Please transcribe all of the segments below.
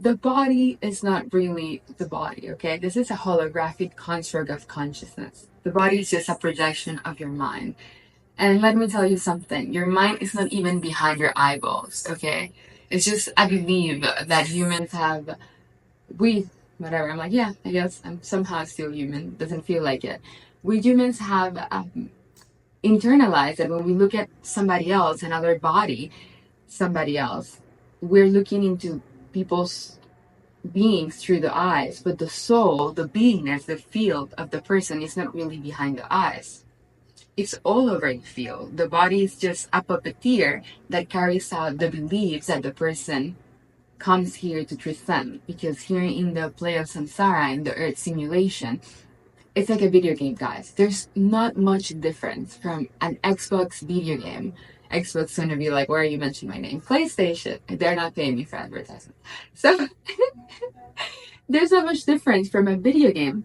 the body is not really the body, okay? This is a holographic construct of consciousness. The body is just a projection of your mind. And let me tell you something, your mind is not even behind your eyeballs, okay? It's just, I believe that humans have, whatever, I'm like, yeah, I guess I'm somehow still human, doesn't feel like it. We humans have internalized that when we look at somebody else, another body, somebody else, we're looking into people's beings through the eyes, but the soul, the beingness, the field of the person is not really behind the eyes. It's all over the field. The body is just a puppeteer that carries out the beliefs that the person comes here to transcend. Because here in the play of samsara, in the earth simulation, it's like a video game, guys. There's not much difference from an Xbox video game. Xbox gonna be like, why are you mentioning my name? PlayStation. They're not paying me for advertisement. So there's not much difference from a video game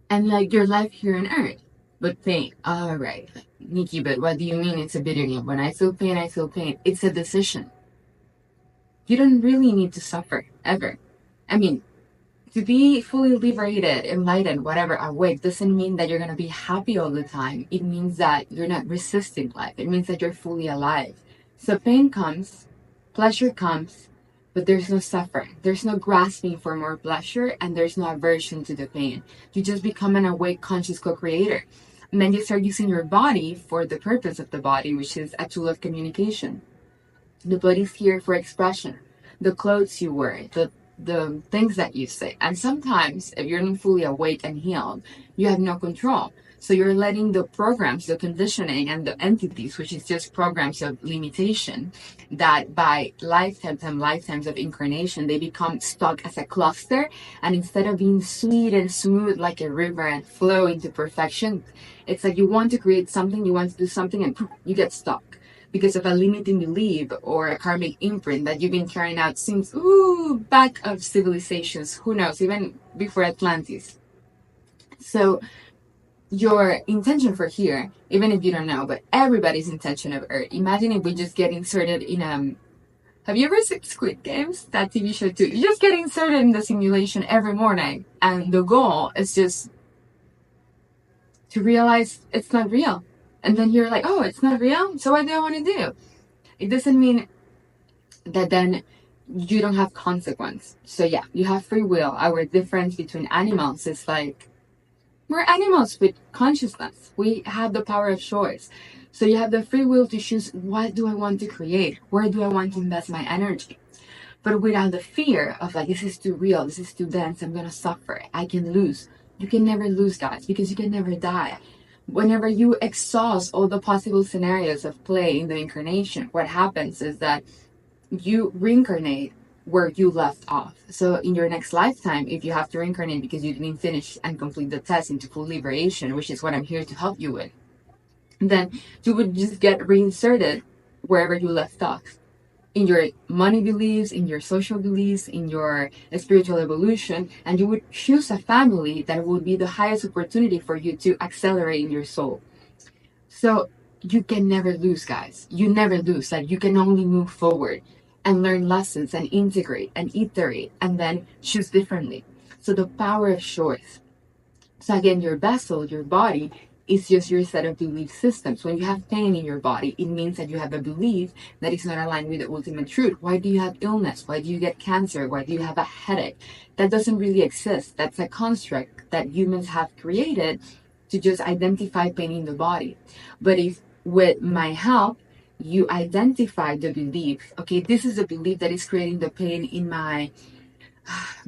and like your life here on earth. But pain, alright, Nikki, but what do you mean it's a video game? When I feel pain, I feel pain. It's a decision. You don't really need to suffer, ever. I mean, to be fully liberated, enlightened, whatever, awake, doesn't mean that you're gonna be happy all the time. It means that you're not resisting life. It means that you're fully alive. So pain comes, pleasure comes, but there's no suffering. There's no grasping for more pleasure, and there's no aversion to the pain. You just become an awake, conscious co-creator. And then you start using your body for the purpose of the body, which is a tool of communication. The body's here for expression. The clothes you wear, the things that you say. And sometimes, if you're not fully awake and healed, you have no control. So you're letting the programs, the conditioning, and the entities, which is just programs of limitation, that by lifetimes and lifetimes of incarnation, they become stuck as a cluster. And instead of being sweet and smooth like a river and flow into perfection, it's like you want to create something, you want to do something, and you get stuck because of a limiting belief or a karmic imprint that you've been carrying out since back of civilizations, who knows, even before Atlantis. So your intention for here, even if you don't know, but everybody's intention of Earth. Imagine if we just get inserted in have you ever seen Squid Games? That TV show too. You just get inserted in the simulation every morning, and the goal is just to realize it's not real. And then you're like, oh, it's not real? So what do I want to do? It doesn't mean that then you don't have consequence. So yeah, you have free will. Our difference between animals is like, we're animals with consciousness. We have the power of choice. So you have the free will to choose, what do I want to create? Where do I want to invest my energy? But without the fear of like, this is too real, this is too dense, I'm going to suffer, I can lose. You can never lose, guys, because you can never die. Whenever you exhaust all the possible scenarios of play in the incarnation, what happens is that you reincarnate where you left off. So in your next lifetime, if you have to reincarnate because you didn't finish and complete the test into full liberation, which is what I'm here to help you with, then you would just get reinserted wherever you left off. In your money beliefs, in your social beliefs, in your spiritual evolution, and you would choose a family that would be the highest opportunity for you to accelerate in your soul. So you can never lose, guys. You never lose. Like, you can only move forward and learn lessons and integrate and iterate and then choose differently. So the power of choice. So again, your vessel, your body, is just your set of belief systems. When you have pain in your body, it means that you have a belief that is not aligned with the ultimate truth. Why do you have illness? Why do you get cancer? Why do you have a headache? That doesn't really exist. That's a construct that humans have created to just identify pain in the body. But if with my help, you identify the belief, okay, this is a belief that is creating the pain in my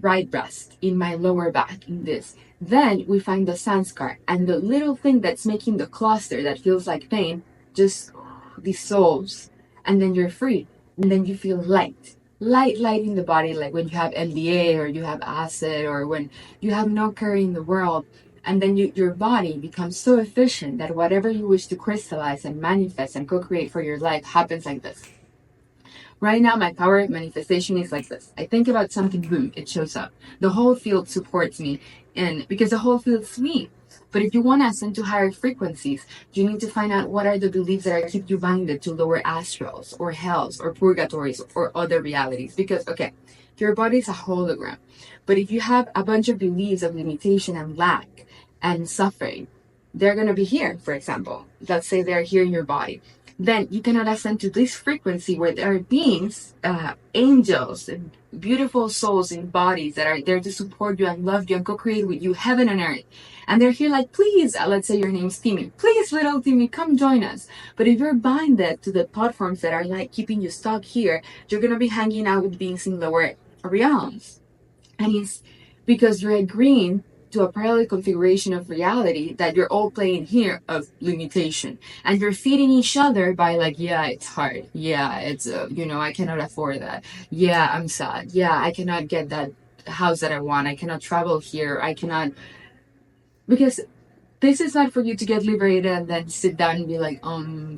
right breast, in my lower back, in this. Then we find the sanskar, and the little thing that's making the cluster that feels like pain just dissolves, and then you're free, and then you feel light in the body, like when you have MDA or you have acid or when you have no care in the world. And then your body becomes so efficient that whatever you wish to crystallize and manifest and co-create for your life happens like this. Right now, my power of manifestation is like this. I think about something, boom, it shows up. The whole field supports me, and because the whole field's me. But if you want to ascend to higher frequencies, you need to find out what are the beliefs that are keep you binded to lower astrals or hells or purgatories or other realities. Because, okay, your body is a hologram. But if you have a bunch of beliefs of limitation and lack and suffering, they're going to be here, for example. Let's say they're here in your body. Then you cannot ascend to this frequency where there are beings, angels, and beautiful souls in bodies that are there to support you and love you and co-create with you heaven and earth. And they're here like, please, let's say your name's Timmy. Please, little Timmy, come join us. But if you're binded to the platforms that are like keeping you stuck here, you're going to be hanging out with beings in lower realms. And it's because you're agreeing to a parallel configuration of reality that you're all playing here of limitation. And you're feeding each other by like, yeah, it's hard. Yeah, it's, I cannot afford that. Yeah, I'm sad. Yeah, I cannot get that house that I want. I cannot travel here. I cannot, because this is not for you to get liberated and then sit down and be like,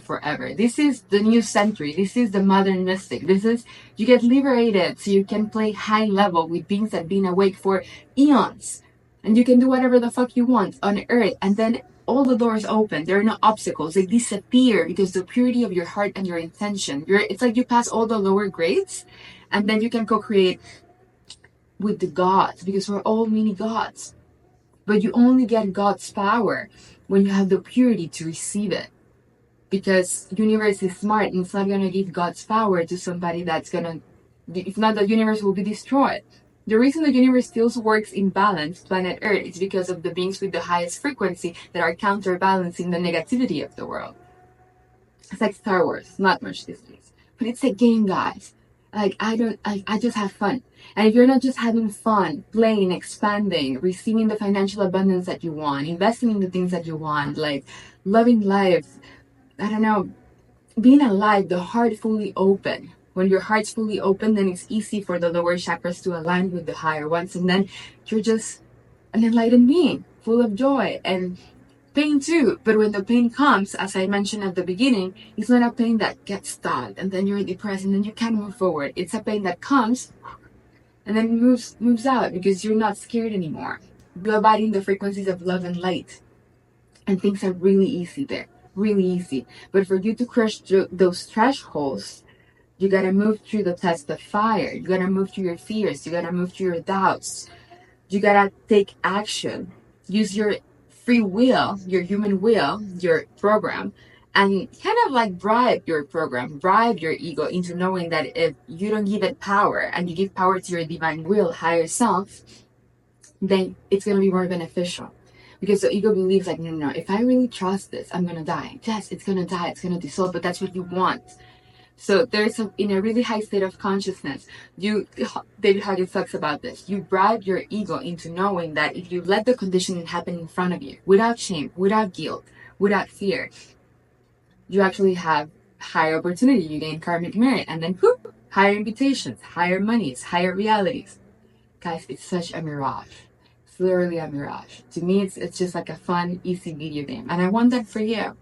forever. This is the new century. This is the modern mystic. This is, you get liberated so you can play high level with beings that have been awake for eons. And you can do whatever the fuck you want on earth. And then all the doors open. There are no obstacles. They disappear because the purity of your heart and your intention. It's like you pass all the lower grades and then you can co-create with the gods because we're all mini gods. But you only get God's power when you have the purity to receive it. Because the universe is smart and it's not going to give God's power to somebody that's going to... If not, the universe will be destroyed. The reason the universe still works in balance, planet Earth, is because of the beings with the highest frequency that are counterbalancing the negativity of the world. It's like Star Wars, not much distance. But it's a game, guys. Like, I just have fun. And if you're not just having fun, playing, expanding, receiving the financial abundance that you want, investing in the things that you want, like loving life, I don't know, being alive, the heart fully open. When your heart's fully open, then it's easy for the lower chakras to align with the higher ones. And then you're just an enlightened being, full of joy and pain too. But when the pain comes, as I mentioned at the beginning, it's not a pain that gets stuck and then you're depressed and then you can't move forward. It's a pain that comes and then moves out because you're not scared anymore. You're abiding the frequencies of love and light. And things are really easy there. Really easy. But for you to crush those thresholds, you gotta move through the test of fire. You gotta move through your fears. You gotta move through your doubts. You gotta take action. Use your free will, your human will, your program, and kind of like bribe your program, bribe your ego into knowing that if you don't give it power and you give power to your divine will, higher self, then it's going to be more beneficial. Because the ego believes like, no, if I really trust this, I'm going to die. Yes, it's going to die. It's going to dissolve, but that's what you want. So in a really high state of consciousness, David Huggins talks about this. You bribe your ego into knowing that if you let the conditioning happen in front of you, without shame, without guilt, without fear, you actually have higher opportunity. You gain karmic merit, and then whoop, higher invitations, higher monies, higher realities. Guys, it's such a mirage. It's literally a mirage. To me, it's just like a fun, easy video game, and I want that for you.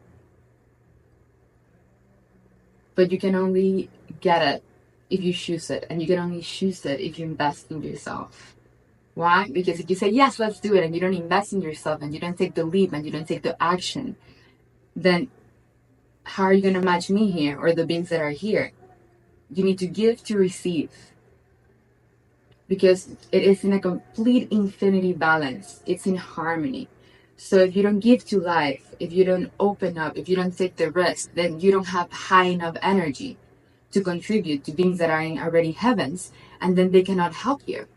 But you can only get it if you choose it. And you can only choose it if you invest in yourself. Why? Because if you say, yes, let's do it, and you don't invest in yourself, and you don't take the leap, and you don't take the action, then how are you going to match me here or the beings that are here? You need to give to receive. Because it is in a complete infinity balance. It's in harmony. So if you don't give to life, if you don't open up, if you don't take the risk, then you don't have high enough energy to contribute to beings that are in already heavens, and then they cannot help you.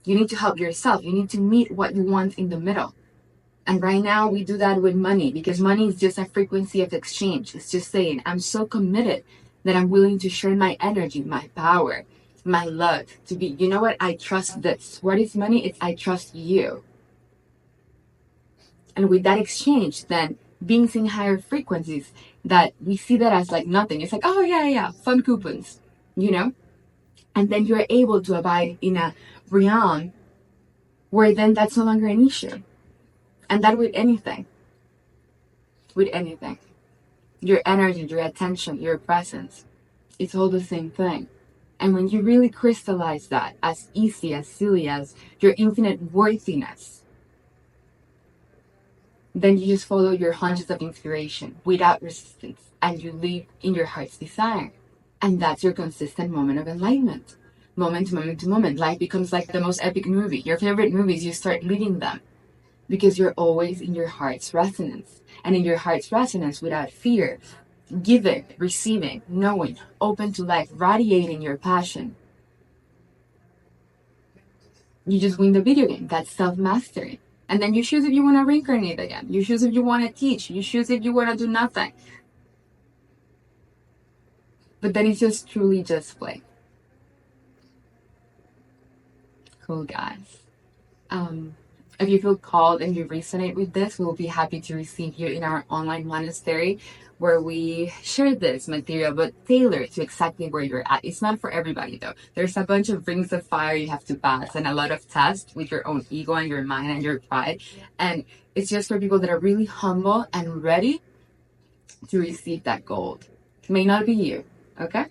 You need to help yourself. You need to meet what you want in the middle. And right now we do that with money because money is just a frequency of exchange. It's just saying, I'm so committed that I'm willing to share my energy, my power, my love to be, you know what? I trust this. What is money? It's I trust you. And with that exchange, then beings in higher frequencies that we see that as like nothing. It's like, oh yeah, fun coupons, And then you're able to abide in a realm where then that's no longer an issue. And that with anything. With anything. Your energy, your attention, your presence. It's all the same thing. And when you really crystallize that as easy, as silly as your infinite worthiness, then you just follow your hunches of inspiration without resistance, and you live in your heart's desire. And that's your consistent moment of enlightenment. Moment to moment to moment. Life becomes like the most epic movie. Your favorite movies, you start living them because you're always in your heart's resonance. And in your heart's resonance, without fear, giving, receiving, knowing, open to life, radiating your passion. You just win the video game. That's self-mastery. And then you choose if you want to reincarnate again. You choose if you want to teach. You choose if you want to do nothing. But then it's just truly just play. Cool, guys. If you feel called and you resonate with this, we'll be happy to receive you in our online monastery where we share this material, but tailored to exactly where you're at. It's not for everybody, though. There's a bunch of rings of fire you have to pass and a lot of tests with your own ego and your mind and your pride. And it's just for people that are really humble and ready to receive that gold. It may not be you, okay?